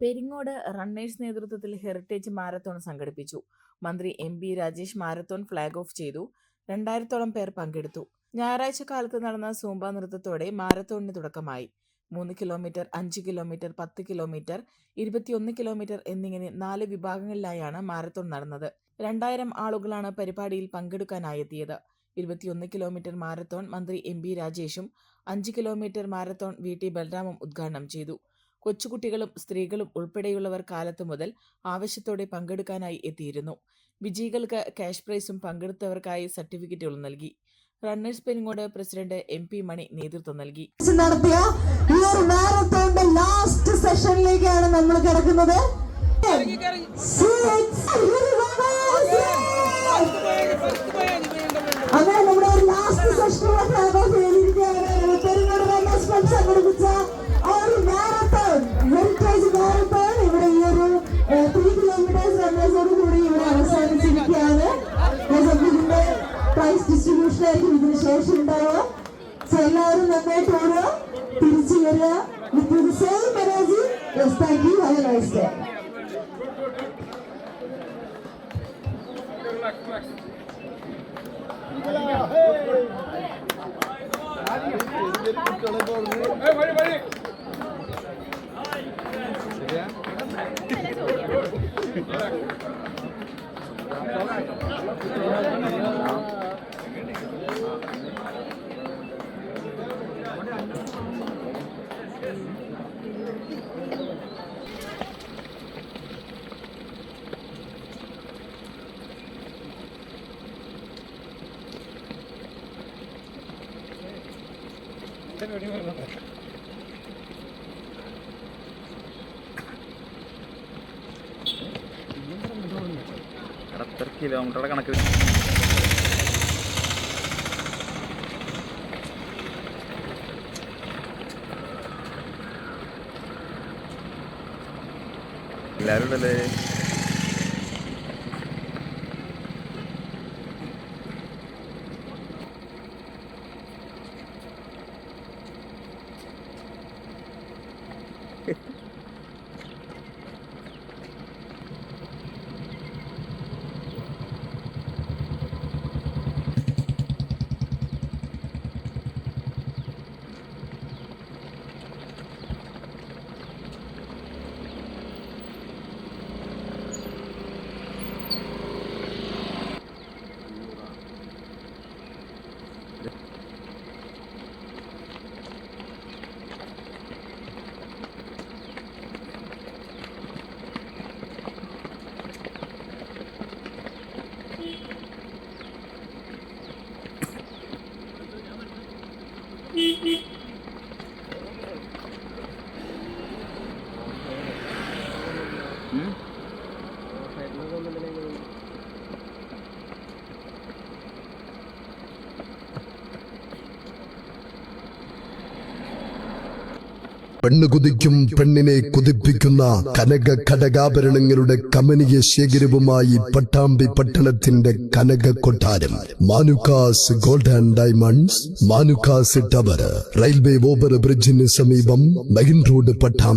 Peringode runners നേതൃത്വത്തിൽ heritage marathon സംഘടിപ്പിച്ചു. മന്ത്രി MB Rajesh marathon flag off ചെയ്തു. 2000-ഓളം പേർ പങ്കെടുത്തു. ഞായറാഴ്ച കാലത്ത് നടന്ന സൂംബ നൃത്തത്തോടെ മാരത്തോണിന് തുടക്കമായി. 3 കിലോമീറ്റർ, 5 കിലോമീറ്റർ, 10 കിലോമീറ്റർ, 21 കിലോമീറ്റർ എന്നിങ്ങനെ 4 വിഭാഗങ്ങളിലായാണ് മാരത്തോൺ നടന്നത്. 2000 ആളുകളാണ് പരിപാടിയിൽ പങ്കെടുക്കാനായെത്തിയത്. 21 കിലോമീറ്റർ മാരത്തോൺ മന്ത്രി MB രാജേഷും 5 കിലോമീറ്റർ മാരത്തോൺ VT ബൽറാമും ഉദ്ഘാടനം ചെയ്തു. കൊച്ചുകുട്ടികളും സ്ത്രീകളും ഉൾപ്പെടെയുള്ളവർ കാലത്ത് മുതൽ ആവശ്യത്തോടെ പങ്കെടുക്കാനായി എത്തിയിരുന്നു. വിജയികൾക്ക് ക്യാഷ് പ്രൈസും പങ്കെടുത്തവർക്കായി സർട്ടിഫിക്കറ്റുകളും നൽകി. റണ്ണേഴ്സ് പെരിങ്ങോട് പ്രസിഡന്റ് MP മണി നേതൃത്വം നൽകി. ലാസ്റ്റ് സെഷനിലേക്കാണ് നമ്മൾ കിടക്കുന്നത്. അങ്ങനെ നമ്മുടെ ലാസ്റ്റ് സെഷനിലെ ഫ്ലാഗ് ഓഫ് ചെയ്തിരിക്കുകയാണ്. പെരിങ്ങോട് റണ്ണേഴ്സ് ക്ലബ് സംഘടിപ്പിച്ച ഒരു മാരത്തോൺ, ഹെറിറ്റേജ് മാരത്തോൺ ഇവിടെ ഈ ഒരു 3 കിലോമീറ്റേഴ്സ് റണ്ണേഴ്സോട് കൂടി ഇവിടെ അവസാനിച്ചിരിക്കുകയാണ്. ഇതിന്റെ പ്രൈസ് ഡിസ്ട്രിബ്യൂഷൻ ആയിരിക്കും ഇതിന് ശേഷം ഉണ്ടാവുക. എല്ലാവരും നന്നായിട്ട് ഓടുക, തിരിച്ചു വരിക. With the same energy. Yes, thank you. Have a nice day. കിലോമീറ്ററുടെ കണക്ക് എല്ലാവരും ഉണ്ടല്ലേ. പെണ്ണ് കുതിക്കും പെണ്ണിനെ കുതിപ്പിക്കുന്ന കനക ഘടകാഭരണങ്ങളുടെ കമനീയ ശേഖരവുമായി പട്ടാമ്പി പട്ടണത്തിന്റെ കനക കൊട്ടാരം Manukkas gold and diamonds, Manukkas tower, railway over ബ്രിഡ്ജിന് സമീപം മെയിൻ റോഡ്, പട്ടാമ്പി.